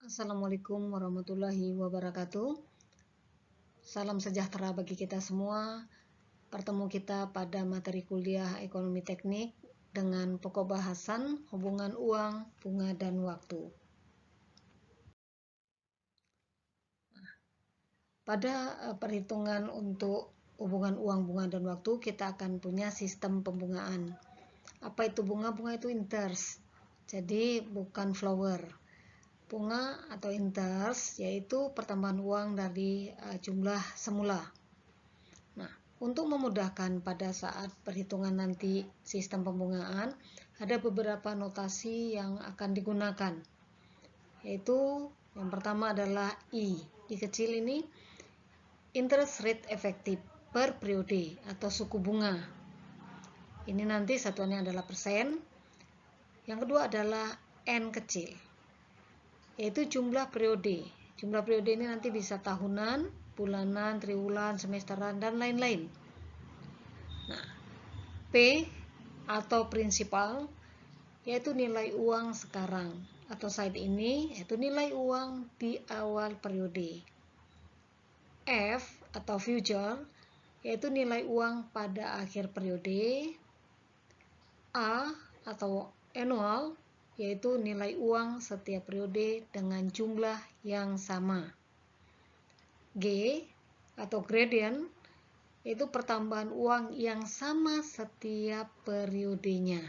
Assalamualaikum warahmatullahi wabarakatuh. Salam sejahtera bagi kita semua. Bertemu kita pada materi kuliah Ekonomi Teknik dengan pokok bahasan hubungan uang, bunga, dan waktu. Pada perhitungan untuk hubungan uang, bunga, dan waktu, kita akan punya sistem pembungaan. Apa itu bunga? Bunga itu interest, jadi bukan flower. Bunga atau interest yaitu pertambahan uang dari jumlah semula. Nah, untuk memudahkan pada saat perhitungan nanti sistem pembungaan, ada beberapa notasi yang akan digunakan, yaitu yang pertama adalah I. I kecil ini interest rate efektif per periode atau suku bunga. Ini nanti satuannya adalah persen. Yang kedua adalah N kecil, yaitu jumlah periode. Jumlah periode ini nanti bisa tahunan, bulanan, triwulan, semesteran, dan lain-lain. Nah, P atau prinsipal yaitu nilai uang sekarang, atau saat ini yaitu nilai uang di awal periode. F atau future yaitu nilai uang pada akhir periode. A atau annual yaitu nilai uang setiap periode dengan jumlah yang sama. G atau gradient yaitu pertambahan uang yang sama setiap periodenya.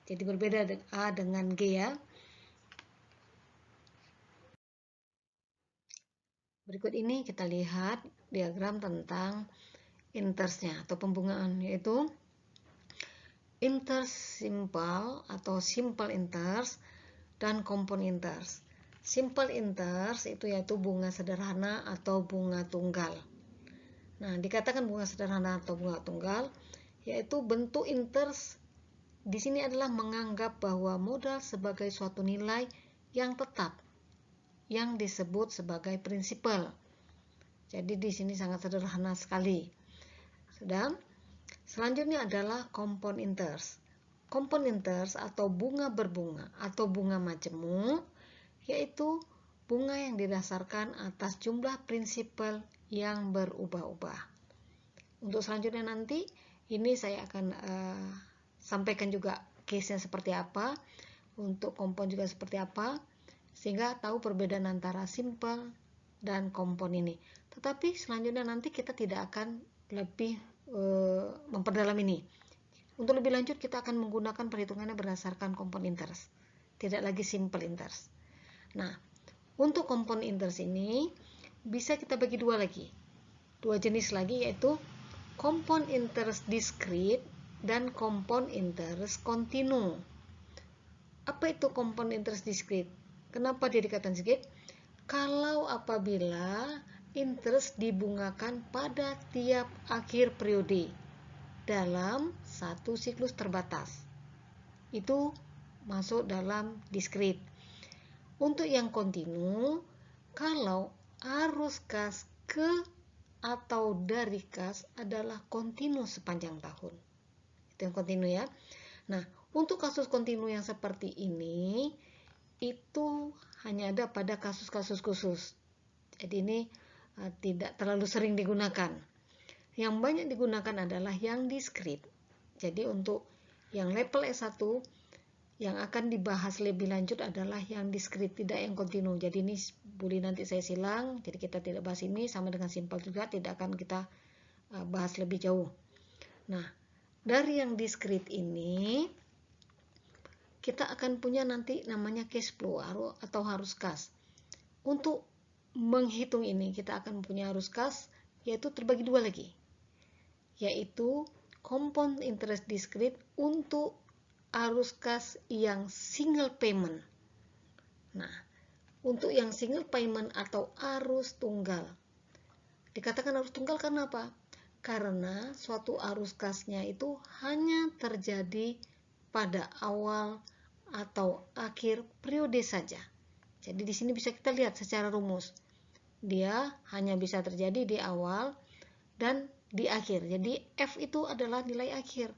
Jadi berbeda A dengan G ya. Berikut ini kita lihat diagram tentang interest-nya atau pembungaan, yaitu interest simple atau simple interest dan compound interest. Simple interest itu yaitu bunga sederhana atau bunga tunggal. Nah, dikatakan bunga sederhana atau bunga tunggal yaitu bentuk interest di sini adalah menganggap bahwa modal sebagai suatu nilai yang tetap yang disebut sebagai prinsipal. Jadi di sini sangat sederhana sekali. Sedang selanjutnya adalah compound interest. Compound interest atau bunga berbunga atau bunga majemuk yaitu bunga yang didasarkan atas jumlah prinsipal yang berubah-ubah. Untuk selanjutnya nanti ini saya akan sampaikan juga case-nya seperti apa, untuk compound juga seperti apa, sehingga tahu perbedaan antara simple dan compound ini. Tetapi selanjutnya nanti kita tidak akan lebih memperdalam ini. Untuk lebih lanjut kita akan menggunakan perhitungannya berdasarkan compound interest, tidak lagi simple interest. Nah, untuk compound interest ini bisa kita bagi dua jenis lagi, yaitu compound interest discrete dan compound interest continue. Apa itu compound interest discrete? Kenapa dia dikatakan discrete? Kalau apabila interest dibungakan pada tiap akhir periode dalam satu siklus terbatas, itu masuk dalam discrete. Untuk yang kontinu, kalau arus kas ke atau dari kas adalah kontinu sepanjang tahun, itu yang kontinu ya. Nah, untuk kasus kontinu yang seperti ini itu hanya ada pada kasus-kasus khusus. Jadi ini tidak terlalu sering digunakan. Yang banyak digunakan adalah yang discrete. Jadi untuk yang level S1 yang akan dibahas lebih lanjut adalah yang discrete, tidak yang kontinu. Jadi ini boleh nanti saya silang, jadi kita tidak bahas ini. Sama dengan simple juga, tidak akan kita bahas lebih jauh. Nah, dari yang discrete ini kita akan punya nanti namanya cash flow atau arus kas. Untuk menghitung ini kita akan punya arus kas, yaitu terbagi dua lagi, yaitu compound interest discrete untuk arus kas yang single payment. Nah, untuk yang single payment atau arus tunggal, dikatakan arus tunggal karena apa? Karena suatu arus kasnya itu hanya terjadi pada awal atau akhir periode saja. Jadi di sini bisa kita lihat secara rumus, dia hanya bisa terjadi di awal dan di akhir. Jadi F itu adalah nilai akhir,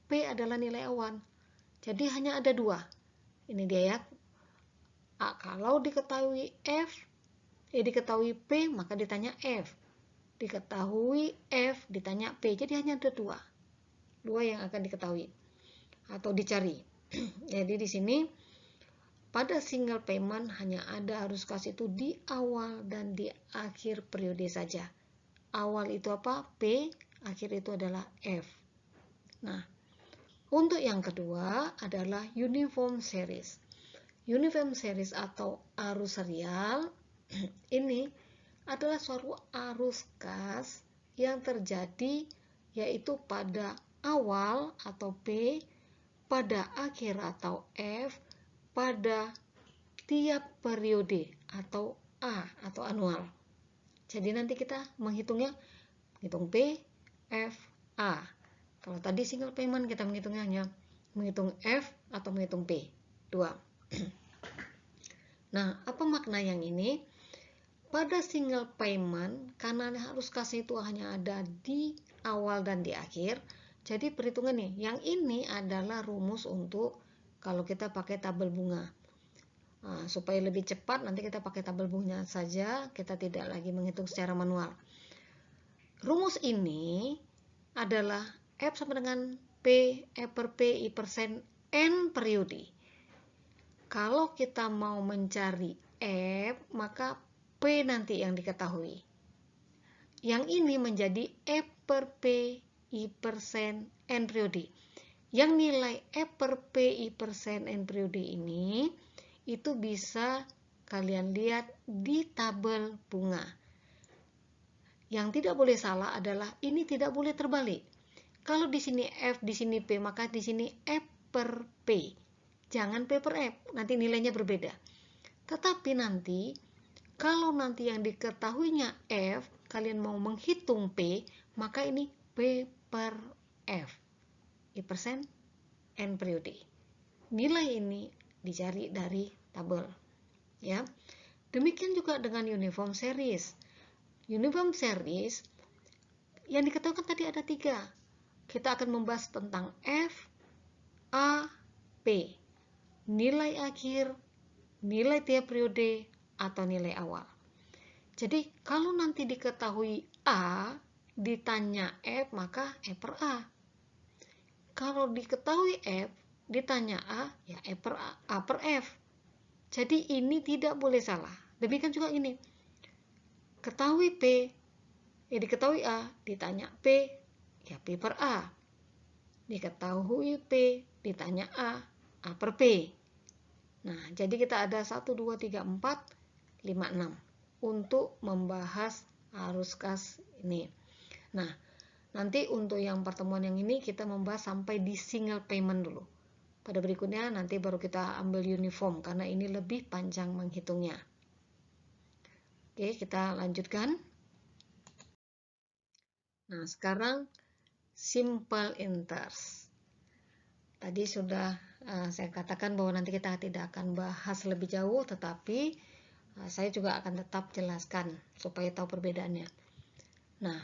P adalah nilai awal. Jadi hanya ada dua. Ini dia ya, Kalau diketahui diketahui P, maka ditanya F. Diketahui F, ditanya P. Jadi hanya ada dua yang akan diketahui atau dicari. Jadi di sini pada single payment hanya ada arus kas itu di awal dan di akhir periode saja. Awal itu apa? P, akhir itu adalah F. Nah, untuk yang kedua adalah uniform series. Uniform series atau arus serial ini adalah suatu arus kas yang terjadi yaitu pada awal atau P, pada akhir atau F, pada tiap periode atau A atau anual. Jadi nanti kita menghitungnya, hitung P, F, A. Kalau tadi single payment kita menghitungnya hanya menghitung F atau menghitung P, 2. Nah, apa makna yang ini? Pada single payment, karena arus kas itu hanya ada di awal dan di akhir, jadi perhitungan nih, yang ini adalah rumus untuk kalau kita pakai tabel bunga. Nah, supaya lebih cepat nanti kita pakai tabel bunga saja, kita tidak lagi menghitung secara manual. Rumus ini adalah F sama dengan P, F per P, I persen, N periode. Kalau kita mau mencari F, maka P nanti yang diketahui. Yang ini menjadi F per P, I persen, N periode. Yang nilai F per P, I persen, N periode ini itu bisa kalian lihat di tabel bunga. Yang tidak boleh salah adalah ini tidak boleh terbalik. Kalau di sini F, di sini P, maka di sini F per P. Jangan P per F, nanti nilainya berbeda. Tetapi nanti, kalau nanti yang diketahuinya F, kalian mau menghitung P, maka ini P per F. I persen, N periode. Nilai ini dicari dari tabel. Ya. Demikian juga dengan uniform series. Uniform series yang diketahui tadi ada 3. Kita akan membahas tentang F, A, P. Nilai akhir, nilai tiap periode, atau nilai awal. Jadi kalau nanti diketahui A, ditanya F, maka F per A. Kalau diketahui F, ditanya A, ya F per A per F. Jadi ini tidak boleh salah. Demikian juga ini. Ketahui P, diketahui A, ditanya P, ya P per A. Diketahui P, ditanya A per P. Nah, jadi kita ada 1, 2, 3, 4, 5, 6 untuk membahas arus kas ini. Nah, nanti untuk yang pertemuan yang ini kita membahas sampai di single payment dulu. Pada berikutnya nanti baru kita ambil uniform karena ini lebih panjang menghitungnya. Oke, kita lanjutkan. Nah, sekarang simple interest. Tadi sudah saya katakan bahwa nanti kita tidak akan bahas lebih jauh, tetapi saya juga akan tetap jelaskan supaya tahu perbedaannya. Nah,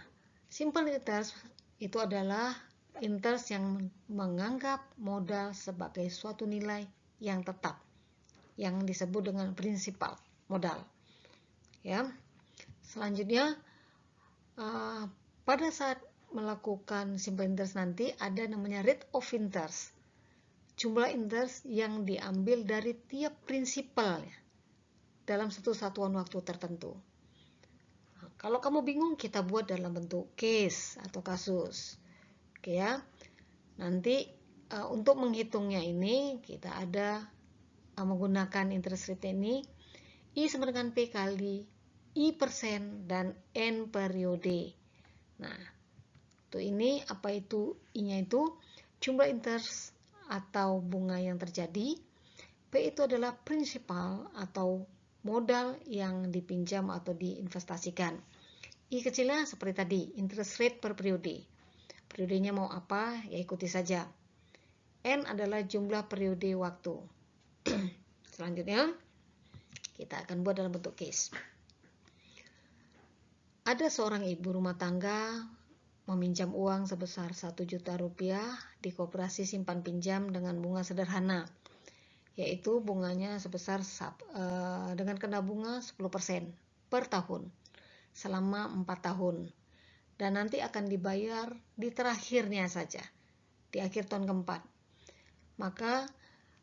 simple interest itu adalah interest yang menganggap modal sebagai suatu nilai yang tetap, yang disebut dengan prinsipal modal. Ya. Selanjutnya, pada saat melakukan simple interest nanti ada namanya rate of interest. Jumlah interest yang diambil dari tiap prinsipal dalam satu satuan waktu tertentu. Nah, kalau kamu bingung, kita buat dalam bentuk case atau kasus. Oke ya. Nanti untuk menghitungnya ini kita ada menggunakan interest rate ini I sama dengan P kali I persen dan N periode. Nah, itu ini apa itu I-nya itu jumlah interest atau bunga yang terjadi. P itu adalah prinsipal atau modal yang dipinjam atau diinvestasikan. I kecilnya seperti tadi, interest rate per periode. Periodenya mau apa, ya ikuti saja. N adalah jumlah periode waktu. Selanjutnya, kita akan buat dalam bentuk case. Ada seorang ibu rumah tangga meminjam uang sebesar 1 juta rupiah di koperasi simpan pinjam dengan bunga sederhana yaitu bunganya sebesar dengan kena bunga 10% per tahun selama 4 tahun, dan nanti akan dibayar di terakhirnya saja, di akhir tahun keempat. Maka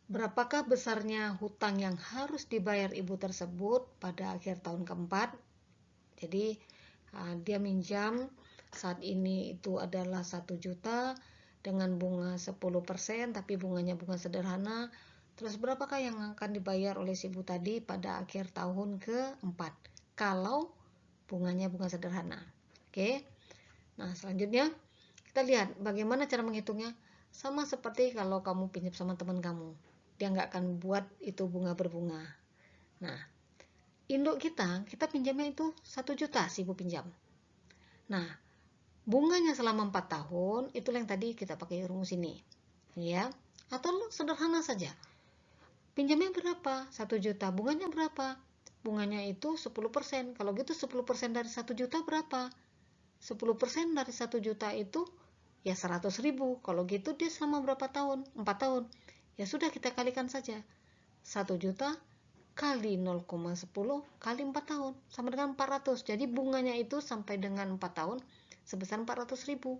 berapakah besarnya hutang yang harus dibayar ibu tersebut pada akhir tahun keempat? Jadi dia minjam saat ini itu adalah 1 juta dengan bunga 10%, tapi bunganya bunga sederhana. Terus berapakah yang akan dibayar oleh si ibu tadi pada akhir tahun keempat kalau bunganya bunga sederhana? Oke. Nah, selanjutnya kita lihat bagaimana cara menghitungnya. Sama seperti kalau kamu pinjam sama teman kamu, dia nggak akan buat itu bunga berbunga. Nah, induk kita pinjamnya itu 1 juta si ibu pinjam. Nah, bunganya selama 4 tahun, itulah yang tadi kita pakai rumus ini. Ya, atau sederhana saja. Pinjamnya berapa? 1 juta. Bunganya berapa? Bunganya itu 10%. Kalau gitu 10% dari 1 juta berapa? 10% dari 1 juta itu ya 100.000. Kalau gitu dia selama berapa tahun? 4 tahun. Ya sudah, kita kalikan saja. 1 juta kali 0,10 kali 4 tahun sama dengan 400. Jadi bunganya itu sampai dengan 4 tahun sebesar 400.000.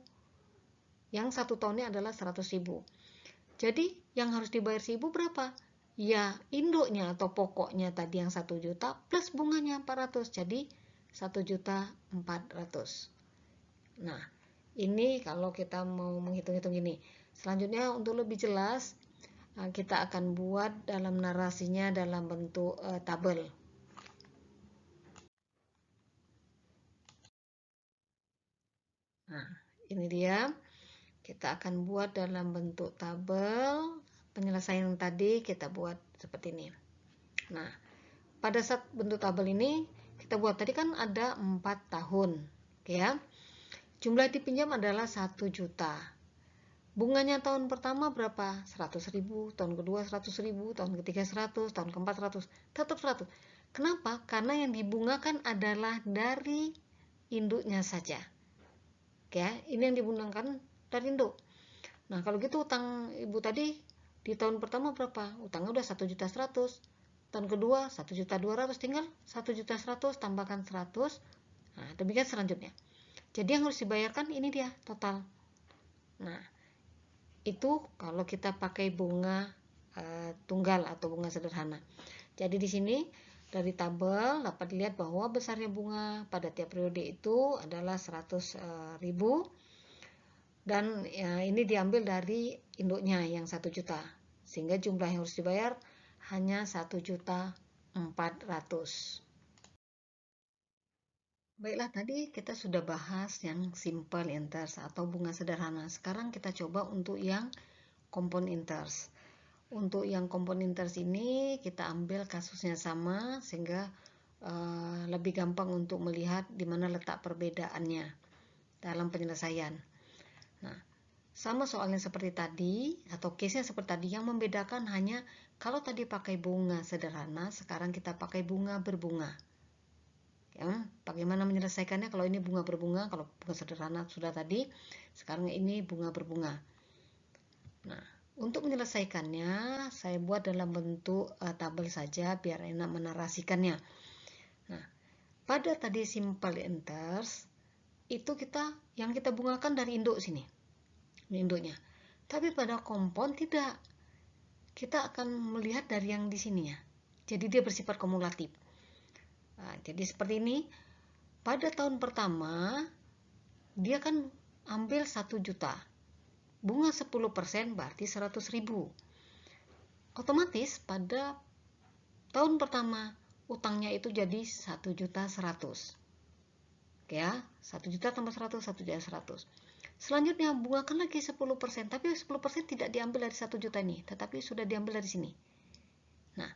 Yang 1 tahunnya adalah 100.000. Jadi yang harus dibayar si ibu berapa? Ya induknya atau pokoknya tadi yang 1 juta plus bunganya 400. Jadi 1.400.000. Nah, ini kalau kita mau menghitung-hitung ini. Selanjutnya untuk lebih jelas, kita akan buat dalam narasinya dalam bentuk tabel. Nah, ini dia. Kita akan buat dalam bentuk tabel. Penyelesaian tadi kita buat seperti ini. Nah, pada saat bentuk tabel ini kita buat tadi kan ada 4 tahun, oke ya. Jumlah dipinjam adalah 1 juta. Bunganya tahun pertama berapa? 100.000, tahun kedua 100.000, tahun ketiga 100, tahun keempat 100, tetap 100. Kenapa? Karena yang dibungakan adalah dari induknya saja. Oke ya, ini yang dibungakan dari induk. Nah, kalau gitu utang ibu tadi di tahun pertama berapa? Utangnya udah 1.100.000. Tahun kedua 1.200.000, tinggal 1.100.000 tambahkan 100. Nah, demikian selanjutnya. Jadi yang harus dibayarkan ini dia total. Nah, itu kalau kita pakai bunga tunggal atau bunga sederhana. Jadi di sini dari tabel dapat dilihat bahwa besarnya bunga pada tiap periode itu adalah 100.000, dan ya, ini diambil dari induknya yang 1 juta, sehingga jumlah yang harus dibayar hanya 1.400.000. Baiklah, tadi kita sudah bahas yang simple interest atau bunga sederhana. Sekarang kita coba untuk yang compound interest. Untuk yang compound interest ini kita ambil kasusnya sama sehingga lebih gampang untuk melihat di mana letak perbedaannya dalam penyelesaian. Nah, sama soalnya seperti tadi atau case-nya seperti tadi, yang membedakan hanya kalau tadi pakai bunga sederhana, sekarang kita pakai bunga berbunga. Ya, bagaimana menyelesaikannya? Kalau ini bunga berbunga, kalau bunga sederhana sudah tadi, sekarang ini bunga berbunga. Nah, untuk menyelesaikannya saya buat dalam bentuk tabel saja biar enak menarasikannya. Nah, pada tadi simple interest itu yang kita bungakan dari induk sini, ini induknya. Tapi pada compound tidak, kita akan melihat dari yang di sininya. Jadi dia bersifat kumulatif. Nah, jadi seperti ini. Pada tahun pertama dia kan ambil 1 juta. Bunga 10% berarti 100.000. Otomatis pada tahun pertama utangnya itu jadi 1.100.000. Oke ya, 1 juta tambah 100, 1.100.000. Selanjutnya bungakan lagi 10%, tapi 10% tidak diambil dari 1 juta ini, tetapi sudah diambil dari sini. Nah,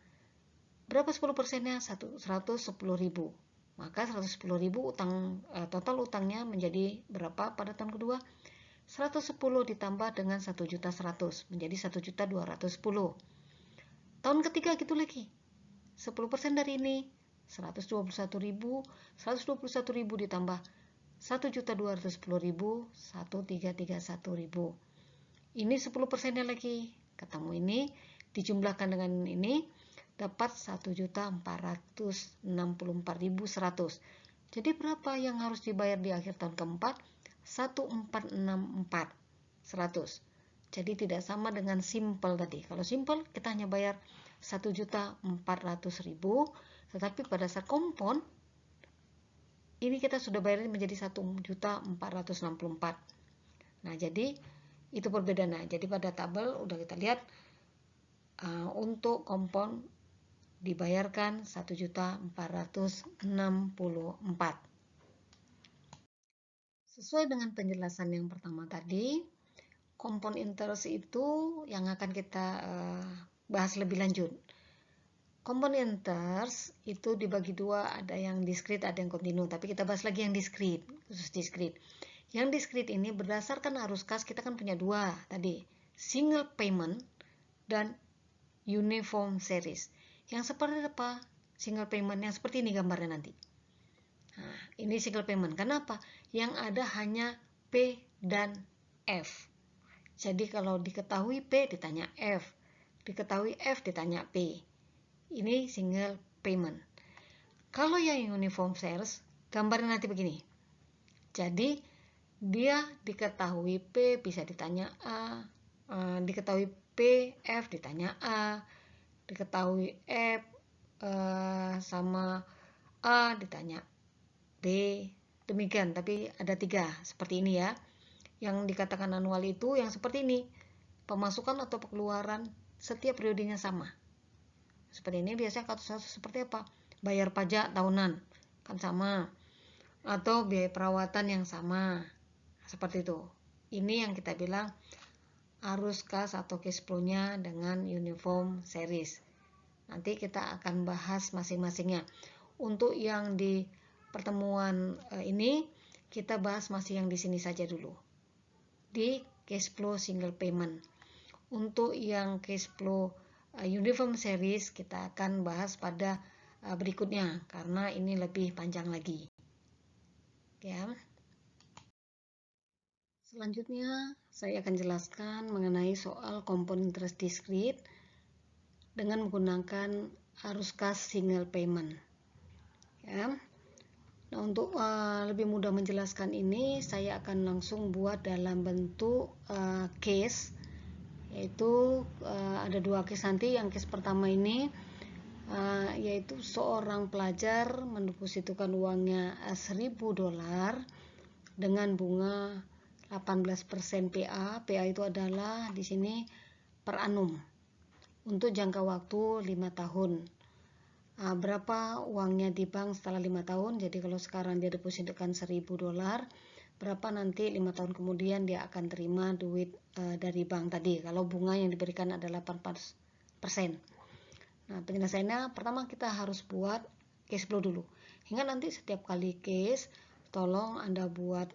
berapa 10%-nya? 110.000. Maka 110.000 total utangnya menjadi berapa pada tahun kedua? 110 ditambah dengan 1.100.000 menjadi 1.210.000. Tahun ketiga gitu lagi. 10% dari ini 121.000, 121.000 ditambah 1.210.000, 1.331.000. Ini 10%-nya lagi. Ketemu ini, dijumlahkan dengan ini dapat 1.464.100. Jadi berapa yang harus dibayar di akhir tahun keempat? 1.464.100. Jadi tidak sama dengan simple tadi. Kalau simple kita hanya bayar 1.400.000, tetapi pada saat kompon ini kita sudah bayar menjadi 1.464. Nah, jadi itu perbedaannya. Jadi pada tabel udah kita lihat untuk kompon dibayarkan 1.464. Sesuai dengan penjelasan yang pertama tadi, kompon interest itu yang akan kita bahas lebih lanjut. Kompon interest itu dibagi dua, ada yang diskrit, ada yang kontinu. Tapi kita bahas lagi yang diskrit, khusus diskrit. Yang diskrit ini berdasarkan arus kas, kita kan punya dua tadi, single payment dan uniform series. Yang seperti apa? Single payment yang seperti ini gambarnya nanti. Nah, ini single payment. Kenapa? Yang ada hanya P dan F. Jadi kalau diketahui P ditanya F, diketahui F ditanya P. Ini single payment. Kalau yang uniform series, gambarnya nanti begini. Jadi dia diketahui P bisa ditanya A, diketahui P, F ditanya A, diketahui F sama A ditanya B, demikian. Tapi ada 3 seperti ini ya. Yang dikatakan anual itu yang seperti ini, pemasukan atau pengeluaran setiap periodenya sama. Seperti ini biasanya kasus seperti apa? Bayar pajak tahunan kan sama, atau biaya perawatan yang sama, seperti itu. Ini yang kita bilang arus kas atau cash flow-nya dengan uniform series. Nanti kita akan bahas masing-masingnya. Untuk yang di pertemuan ini kita bahas masih yang di sini saja dulu, di cash flow single payment. Untuk yang cash flow uniform series kita akan bahas pada berikutnya karena ini lebih panjang lagi ya. Selanjutnya saya akan jelaskan mengenai soal kompon interest diskrit dengan menggunakan arus kas single payment ya. Nah, untuk lebih mudah menjelaskan ini, saya akan langsung buat dalam bentuk case, yaitu ada 2 case nanti. Yang case pertama ini yaitu seorang pelajar mendepositokan uangnya $1.000 dengan bunga 18% PA. PA itu adalah di sini per annum untuk jangka waktu 5 tahun. Berapa uangnya di bank setelah 5 tahun? Jadi kalau sekarang dia depositokan $1.000, berapa nanti 5 tahun kemudian dia akan terima duit dari bank tadi kalau bunga yang diberikan adalah 18%. Nah, penjelasannya pertama kita harus buat cash flow dulu. Hingga nanti setiap kali case, tolong Anda buat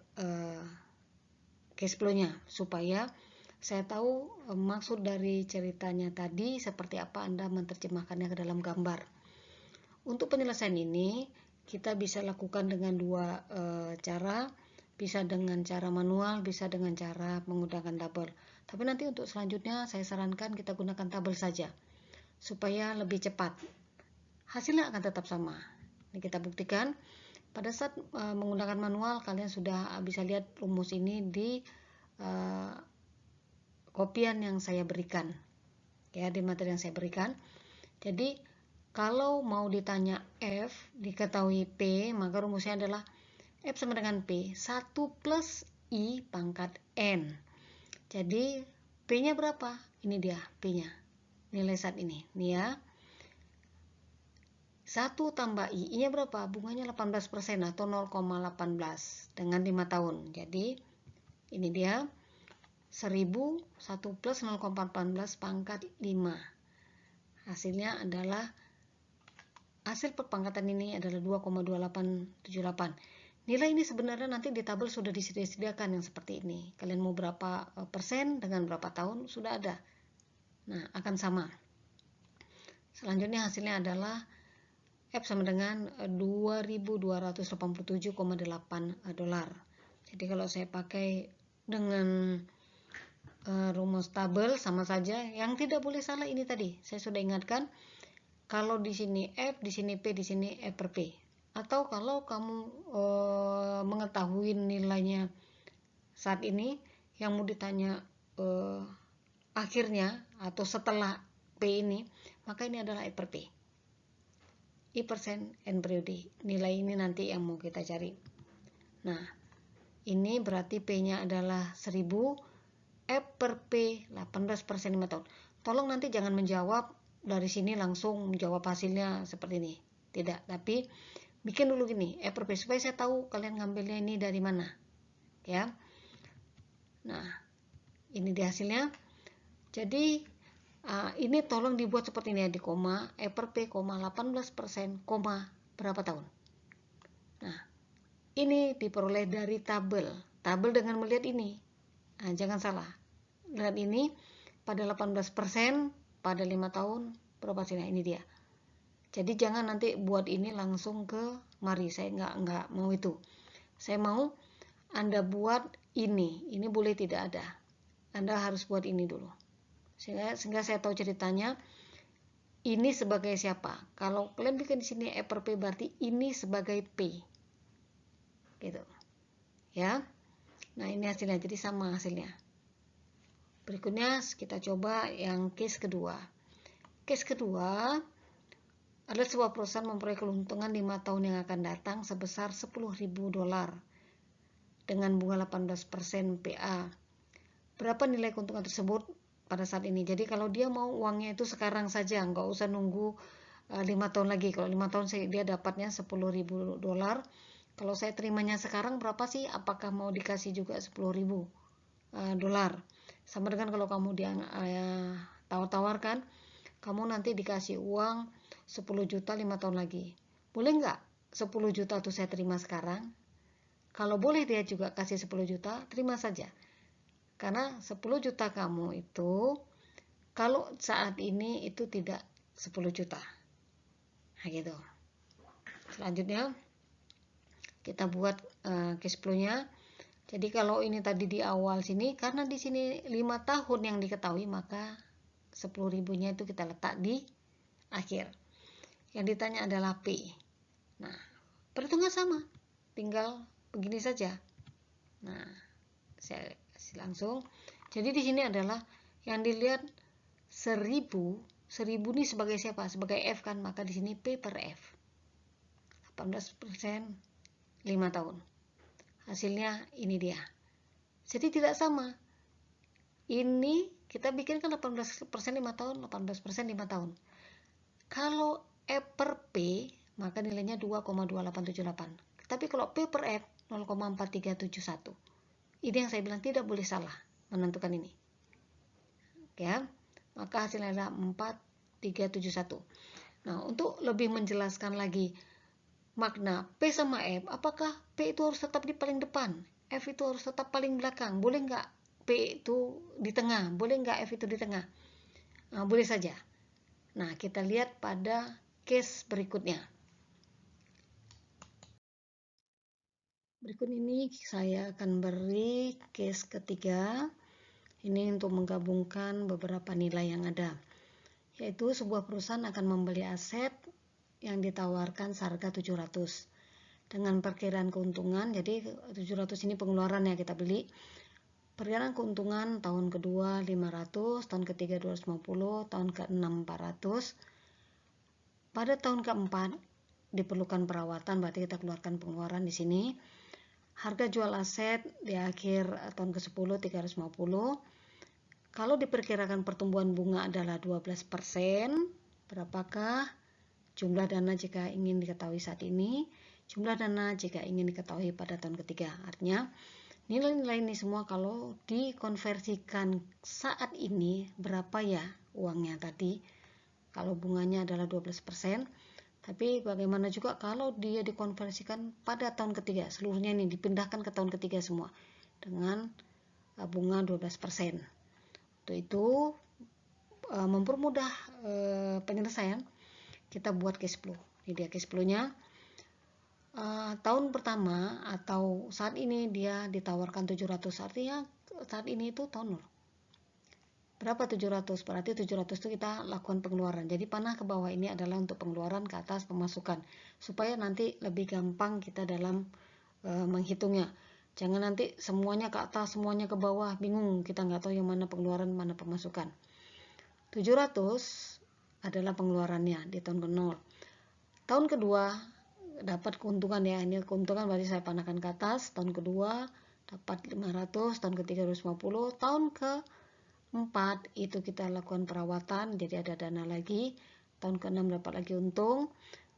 cash flow-nya supaya saya tahu maksud dari ceritanya tadi seperti apa Anda menerjemahkannya ke dalam gambar. Untuk penyelesaian ini kita bisa lakukan dengan 2 cara, bisa dengan cara manual, bisa dengan cara menggunakan tabel. Tapi nanti untuk selanjutnya saya sarankan kita gunakan tabel saja supaya lebih cepat. Hasilnya akan tetap sama. Ini kita buktikan. Pada saat menggunakan manual, kalian sudah bisa lihat rumus ini di kopian yang saya berikan, ya, di materi yang saya berikan. Jadi kalau mau ditanya F diketahui P, maka rumusnya adalah F sama dengan P 1 plus I pangkat N. Jadi P-nya berapa? Ini dia P-nya, nilai saat ini. Nih ya, 1 tambah I, I-nya berapa? Bunganya 18% atau 0,18 dengan 5 tahun. Jadi ini dia 1.000, 1 plus 0,18 pangkat 5. Hasilnya adalah, hasil perpangkatan ini adalah 2,2878. Nilai ini sebenarnya nanti di tabel sudah disediakan yang seperti ini. Kalian mau berapa persen dengan berapa tahun sudah ada. Nah, akan sama. Selanjutnya hasilnya adalah F sama dengan $2.287,8. Jadi kalau saya pakai dengan rumus tabel sama saja. Yang tidak boleh salah ini tadi saya sudah ingatkan, kalau di sini F, di sini P, di sini F per P. Atau kalau kamu mengetahui nilainya saat ini, yang mau ditanya akhirnya atau setelah P ini, maka ini adalah F per P. I persen N periode. Nilai ini nanti yang mau kita cari. Nah, ini berarti P-nya adalah 1000, F per P 18% 5 tahun. Tolong nanti jangan menjawab dari sini langsung menjawab hasilnya seperti ini. Tidak, tapi bikin dulu gini, F per P, supaya saya tahu kalian ngambilnya ini dari mana. Ya. Nah, ini di hasilnya. Jadi ini tolong dibuat seperti ini ya, di koma, F per P, 18%, berapa tahun. Nah, ini diperoleh dari tabel dengan melihat ini. Nah, jangan salah, lihat ini pada 18%, pada 5 tahun berapa sih. Nah, ini dia. Jadi jangan nanti buat ini langsung ke mari, saya nggak mau itu. Saya mau Anda buat ini boleh tidak ada. Anda harus buat ini dulu. Sehingga saya tahu ceritanya. Ini sebagai siapa? Kalau kalian bikin di sini F per P, berarti ini sebagai P. Gitu. Ya. Nah, ini hasilnya. Jadi sama hasilnya. Berikutnya kita coba yang case kedua. Case kedua adalah sebuah perusahaan memperoleh keuntungan 5 tahun yang akan datang sebesar $10.000 dengan bunga 18% PA. Berapa nilai keuntungan tersebut pada saat ini? Jadi kalau dia mau uangnya itu sekarang saja, nggak usah nunggu 5 tahun lagi. Kalau 5 tahun dia dapatnya $10.000. Kalau saya terimanya sekarang berapa sih? Apakah mau dikasih juga $10.000? Sama dengan kalau kamu tawar-tawarkan, kamu nanti dikasih uang 10 juta 5 tahun lagi. Boleh nggak 10 juta itu saya terima sekarang? Kalau boleh dia juga kasih 10 juta, terima saja. Karena 10 juta kamu itu, kalau saat ini itu tidak 10 juta. Nah gitu. Selanjutnya, kita buat cash flow-nya. Jadi kalau ini tadi di awal sini, karena di sini 5 tahun yang diketahui, maka 10.000-nya itu kita letak di akhir. Yang ditanya adalah P. Nah, perhitungan sama, tinggal begini saja. Nah, saya kasih langsung. Jadi di sini adalah yang dilihat 1000 ini sebagai siapa? Sebagai F kan, maka di sini P per F. 18% 5 tahun. Hasilnya ini dia. Jadi tidak sama. Ini kita bikin kan 18% 5 tahun, 18% 5 tahun. Kalau F per P, maka nilainya 2,2878. Tapi kalau P per F 0,4371. Ini yang saya bilang tidak boleh salah menentukan ini. Ya, maka hasilnya adalah 4371. Nah, untuk lebih menjelaskan lagi makna P sama F, apakah P itu harus tetap di paling depan, F itu harus tetap paling belakang? Boleh nggak P itu di tengah? Boleh nggak F itu di tengah? Nah, boleh saja. Nah, kita lihat pada case berikutnya. Berikut ini saya akan beri case ketiga. Ini untuk menggabungkan beberapa nilai yang ada. Yaitu sebuah perusahaan akan membeli aset yang ditawarkan seharga 700 dengan perkiraan keuntungan. Jadi 700 ini pengeluaran yang kita beli. Perkiraan keuntungan tahun kedua 500, tahun ketiga 250, tahun ke-6 400. Pada tahun keempat diperlukan perawatan, berarti kita keluarkan pengeluaran di sini. Harga jual aset di akhir tahun ke-10 350. Kalau diperkirakan pertumbuhan bunga adalah 12%, berapakah jumlah dana jika ingin diketahui saat ini, jumlah dana jika ingin diketahui pada tahun ketiga. Artinya nilai-nilai ini semua kalau dikonversikan saat ini berapa ya uangnya tadi. Kalau bunganya adalah 12%, tapi bagaimana juga kalau dia dikonversikan pada tahun ketiga, seluruhnya ini dipindahkan ke tahun ketiga semua dengan bunga 12%. Untuk itu mempermudah penyelesaian, kita buat cash flow. Ini dia cash flow-nya. Tahun pertama atau saat ini dia ditawarkan 700, artinya saat ini itu tahun 0. Berapa 700? Berarti 700 itu kita lakukan pengeluaran. Jadi panah ke bawah ini adalah untuk pengeluaran, ke atas pemasukan. Supaya nanti lebih gampang kita dalam menghitungnya. Jangan nanti semuanya ke atas, semuanya ke bawah, bingung. Kita nggak tahu yang mana pengeluaran, mana pemasukan. 700 adalah pengeluarannya di tahun ke-0. Tahun kedua dapat keuntungan ya. Ini keuntungan berarti saya panahkan ke atas. Tahun kedua dapat 500, tahun ketiga 250, tahun ke-4 itu kita lakukan perawatan, jadi ada dana lagi. Tahun ke-6 dapat lagi untung.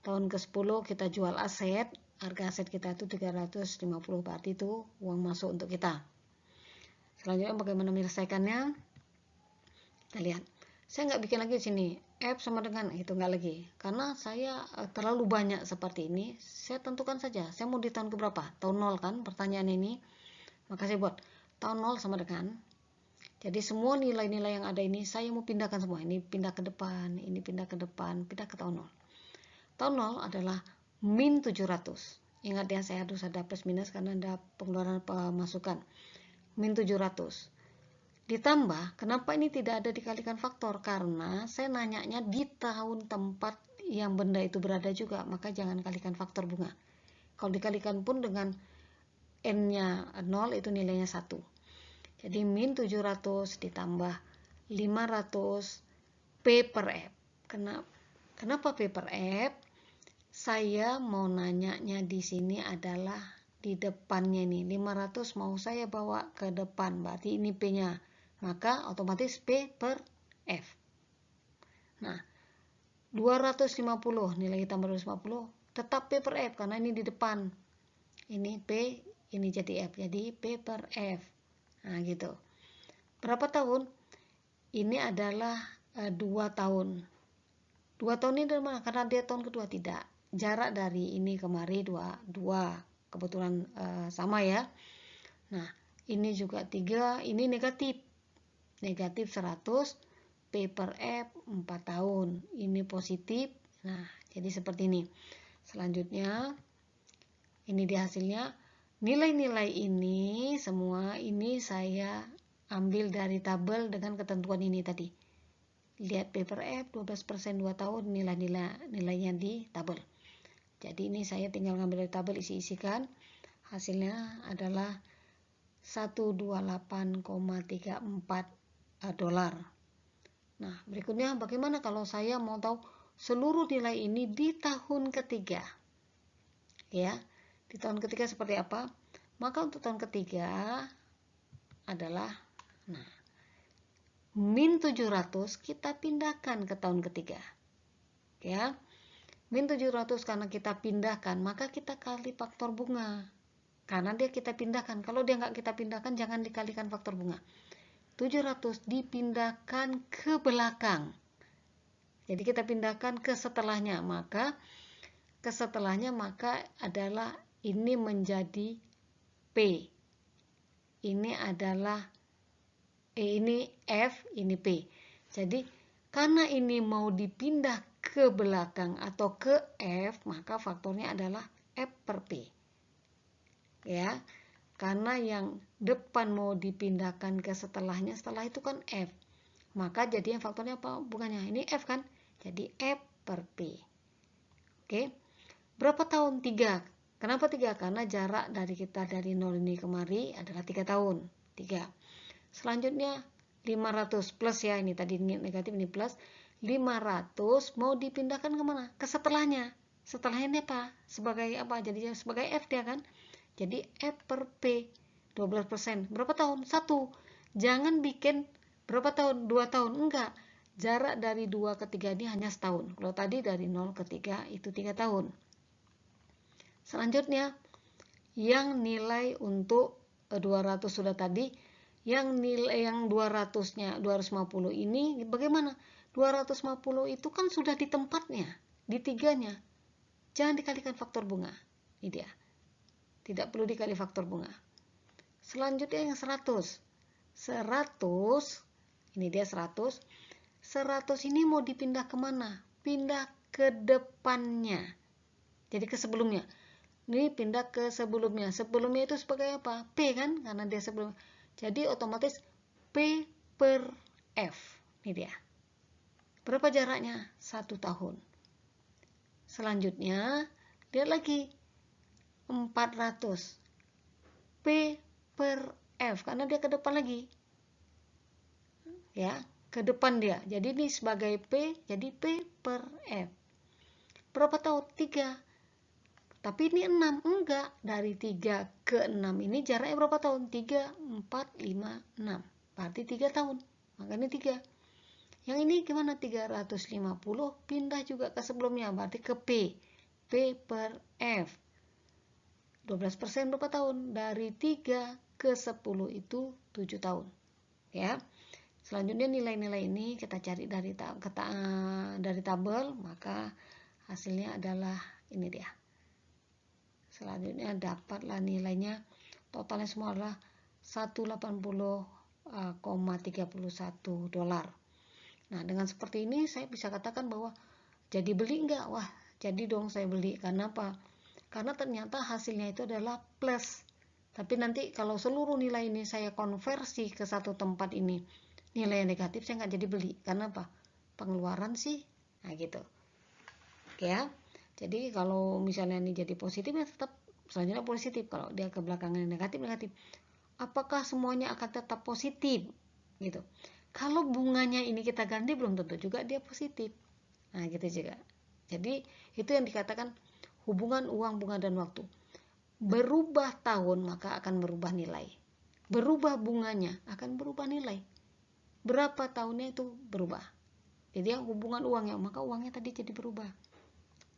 Tahun ke-10 kita jual aset, harga aset kita itu 350, berarti itu uang masuk untuk kita. Selanjutnya bagaimana menyelesaikannya? Kita lihat. Saya nggak bikin lagi di sini F sama dengan itu, nggak lagi, karena saya terlalu banyak seperti ini. Saya tentukan saja saya mau di tahun keberapa, tahun 0 kan pertanyaan ini, maka saya buat tahun 0 sama dengan, jadi semua nilai-nilai yang ada ini saya mau pindahkan semua, ini pindah ke depan, ini pindah ke depan, pindah ke tahun 0. Tahun 0 adalah min 700. Ingat ya, saya harus ada plus minus karena ada pengeluaran pemasukan. Min 700. Ditambah, kenapa ini tidak ada dikalikan faktor? Karena saya nanyanya di tahun tempat yang benda itu berada juga, maka jangan kalikan faktor bunga. Kalau dikalikan pun dengan N-nya 0 itu nilainya 1. Jadi min 700 ditambah 500 P per F. Kenapa P per F? Saya mau nanyanya di sini adalah di depannya nih. 500 mau saya bawa ke depan, berarti ini P-nya. Maka otomatis P per F. Nah, 250 nilai tambah 250 tetap P per F karena ini di depan. Ini P, ini jadi F. Jadi P per F. Nah, gitu. Berapa tahun? Ini adalah 2 tahun. 2 tahun ini dari mana? Karena dia tahun kedua, tidak. Jarak dari ini kemari 2. Kebetulan sama ya. Nah, ini juga 3, ini negatif. Negatif 100, P per F 4 tahun. Ini positif. Nah, jadi seperti ini. Selanjutnya, ini di hasilnya. Nilai-nilai ini semua ini saya ambil dari tabel dengan ketentuan ini tadi. Lihat P per F 12% 2 tahun, nilainya di tabel. Jadi ini saya tinggal ngambil dari tabel, isi-isikan. Hasilnya adalah 128,34 dolar. Nah, berikutnya bagaimana kalau saya mau tahu seluruh nilai ini di tahun ketiga? Ya. Di tahun ketiga seperti apa? Maka untuk tahun ketiga adalah min 700 kita pindahkan ke tahun ketiga. Ya. Min 700 karena kita pindahkan, maka kita kali faktor bunga. Karena dia kita pindahkan. Kalau dia nggak kita pindahkan, jangan dikalikan faktor bunga. 700 dipindahkan ke belakang. Jadi kita pindahkan ke setelahnya, maka adalah ini menjadi P. Ini adalah ini F, ini P. Jadi karena ini mau dipindah ke belakang atau ke F, maka faktornya adalah F per P. Ya. Karena yang depan mau dipindahkan ke setelahnya, setelah itu kan F. Maka jadinya faktornya apa? Bukannya ini F kan? Jadi F per P. Oke. Berapa tahun? 3. Kenapa 3? Karena jarak dari kita dari 0 ini kemari adalah 3 tahun. 3. Selanjutnya 500 plus ya, ini tadi negatif, ini plus. 500 mau dipindahkan kemana? Ke setelahnya. Setelahnya ini apa? Sebagai apa? Jadi sebagai F dia kan? Jadi F per P 12%. Berapa tahun? 1. Jangan bikin berapa tahun? 2 tahun. Enggak. Jarak dari 2 ke 3 ini hanya setahun. Kalau tadi dari 0 ke 3 itu 3 tahun. Selanjutnya, yang nilai untuk 200 sudah tadi, yang nilai yang 200-nya 250 ini bagaimana? 250 itu kan sudah di tempatnya, di 3-nya. Jangan dikalikan faktor bunga. Ini dia. Tidak perlu dikali faktor bunga. Selanjutnya yang 100. 100, ini dia 100. 100 ini mau dipindah kemana? Pindah ke depannya. Jadi ke sebelumnya. Ini pindah ke sebelumnya. Sebelumnya itu sebagai apa? P kan? Karena dia sebelum. Jadi otomatis P per F. Ini dia. Berapa jaraknya? 1 tahun. Selanjutnya, lihat lagi 400. P per F, karena dia ke depan lagi. Ya, ke depan dia. Jadi ini sebagai P, jadi P per F. Berapa tahun? 3. Tapi ini 6. Enggak. Dari 3 ke 6 ini jaraknya berapa tahun? 3, 4, 5, 6. Berarti 3 tahun. Makanya 3. Yang ini gimana? 350 pindah juga ke sebelumnya. Berarti ke P. P per F. 12% berapa tahun? Dari 3 ke 10 itu 7 tahun. Ya. Selanjutnya nilai-nilai ini kita cari dari tabel, maka hasilnya adalah ini dia. Selanjutnya dapatlah nilainya, totalnya semua adalah 180,31 dolar. Nah, dengan seperti ini saya bisa katakan bahwa jadi beli enggak? Wah, jadi dong saya beli. Karena apa? Karena ternyata hasilnya itu adalah plus. Tapi nanti kalau seluruh nilai ini saya konversi ke satu tempat ini, nilai yang negatif, saya nggak jadi beli. Karena apa? Pengeluaran sih. Nah gitu. Oke ya. Jadi kalau misalnya ini jadi positif, ya tetap selanjutnya positif. Kalau dia ke belakangnya negatif. Apakah semuanya akan tetap positif? Gitu. Kalau bunganya ini kita ganti, belum tentu juga dia positif. Nah gitu juga. Jadi itu yang dikatakan hubungan uang, bunga, dan waktu. Berubah tahun maka akan berubah nilai. Berubah bunganya akan berubah nilai. Berapa tahunnya itu berubah. Jadi yang hubungan uangnya, maka uangnya tadi jadi berubah.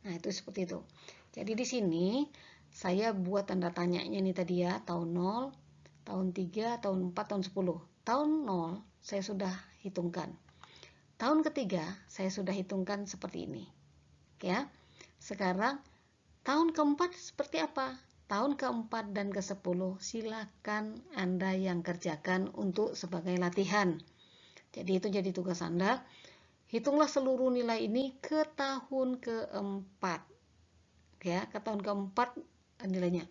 Nah itu seperti itu. Jadi di sini saya buat tanda tanyanya ini tadi ya, tahun 0, tahun 3, tahun 4, tahun 10. Tahun 0 saya sudah hitungkan. Tahun ketiga saya sudah hitungkan seperti ini. Ya. Sekarang tahun keempat seperti apa? Tahun keempat dan ke-10 silakan Anda yang kerjakan untuk sebagai latihan. Jadi itu jadi tugas Anda. Hitunglah seluruh nilai ini ke tahun keempat. Ya, ke tahun keempat nilainya.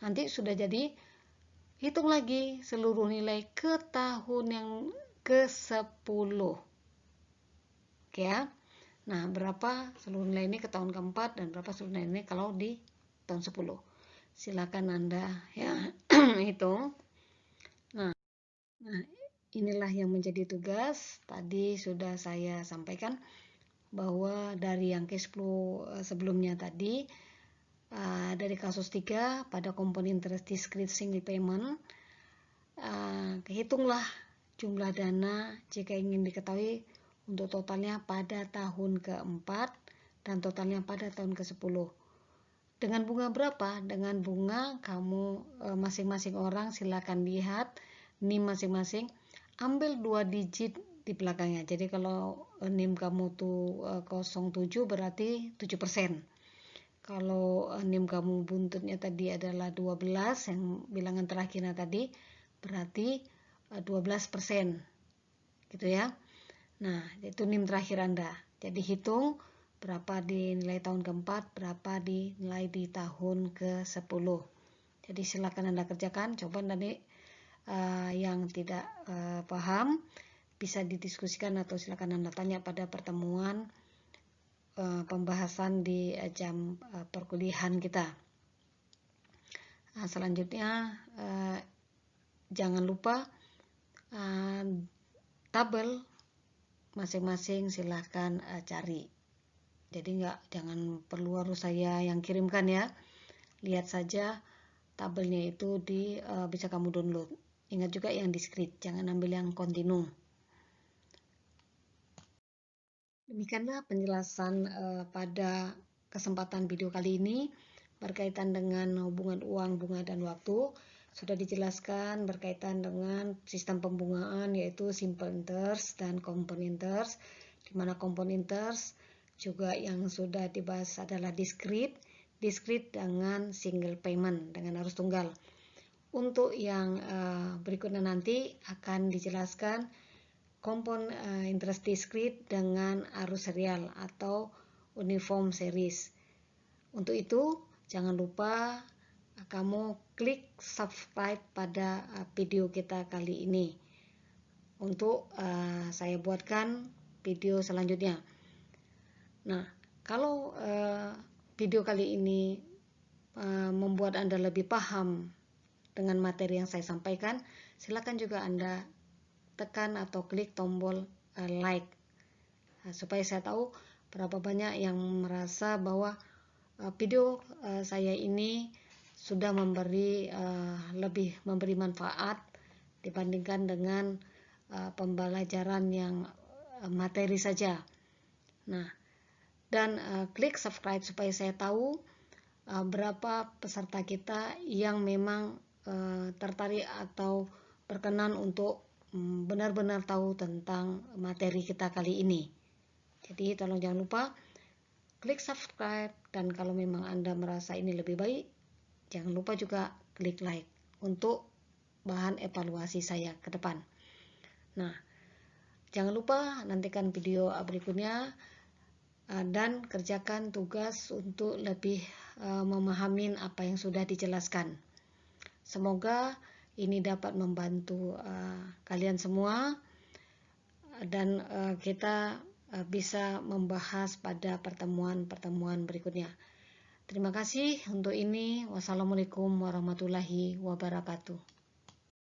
Nanti sudah jadi, hitung lagi seluruh nilai ke tahun yang ke-10. Oke ya. Nah, berapa seluruh nilai ini ke tahun keempat dan berapa seluruh nilai ini kalau di tahun 10. Silakan Anda ya hitung. Nah, inilah yang menjadi tugas. Tadi sudah saya sampaikan bahwa dari yang cash flow sebelumnya tadi, dari kasus 3 pada komponen interest discrete single payment, hitunglah jumlah dana jika ingin diketahui untuk totalnya pada tahun keempat dan totalnya pada tahun ke-10. Dengan bunga berapa? Dengan bunga kamu masing-masing orang silakan lihat NIM masing-masing, ambil 2 digit di belakangnya. Jadi kalau NIM kamu tuh 07 berarti 7%. Kalau NIM kamu buntutnya tadi adalah 12, yang bilangan terakhirnya tadi, berarti 12%. Gitu ya. Nah, itu NIM terakhir Anda. Jadi hitung berapa di nilai tahun keempat, berapa di nilai di tahun ke-10. Jadi silakan Anda kerjakan. Coba nanti yang tidak paham bisa didiskusikan atau silakan Anda tanya pada pertemuan pembahasan di jam perkuliahan kita. Nah, selanjutnya jangan lupa tabel masing-masing silahkan cari. Jadi jangan perlu harus saya yang kirimkan ya. Lihat saja tabelnya itu bisa kamu download. Ingat juga yang discrete, jangan ambil yang kontinu. Demikianlah penjelasan pada kesempatan video kali ini berkaitan dengan hubungan uang, bunga, dan waktu. Sudah dijelaskan berkaitan dengan sistem pembungaan yaitu simple interest dan compound interest, di mana compound interest juga yang sudah dibahas adalah discrete dengan single payment, dengan arus tunggal. Untuk yang berikutnya nanti akan dijelaskan compound interest discrete dengan arus serial atau uniform series. Untuk itu jangan lupa kamu klik subscribe pada video kita kali ini. untuk saya buatkan video selanjutnya. Nah, kalau video kali ini membuat Anda lebih paham dengan materi yang saya sampaikan, silakan juga Anda tekan atau klik tombol like, supaya saya tahu berapa banyak yang merasa bahwa video saya ini sudah lebih memberi manfaat dibandingkan dengan pembelajaran yang materi saja. Nah, dan klik subscribe supaya saya tahu berapa peserta kita yang memang tertarik atau berkenan untuk benar-benar tahu tentang materi kita kali ini. Jadi tolong jangan lupa klik subscribe, dan kalau memang Anda merasa ini lebih baik, jangan lupa juga klik like untuk bahan evaluasi saya ke depan. Nah, jangan lupa nantikan video berikutnya dan kerjakan tugas untuk lebih memahami apa yang sudah dijelaskan. Semoga ini dapat membantu kalian semua, dan kita bisa membahas pada pertemuan-pertemuan berikutnya. Terima kasih untuk ini. Wassalamualaikum warahmatullahi wabarakatuh.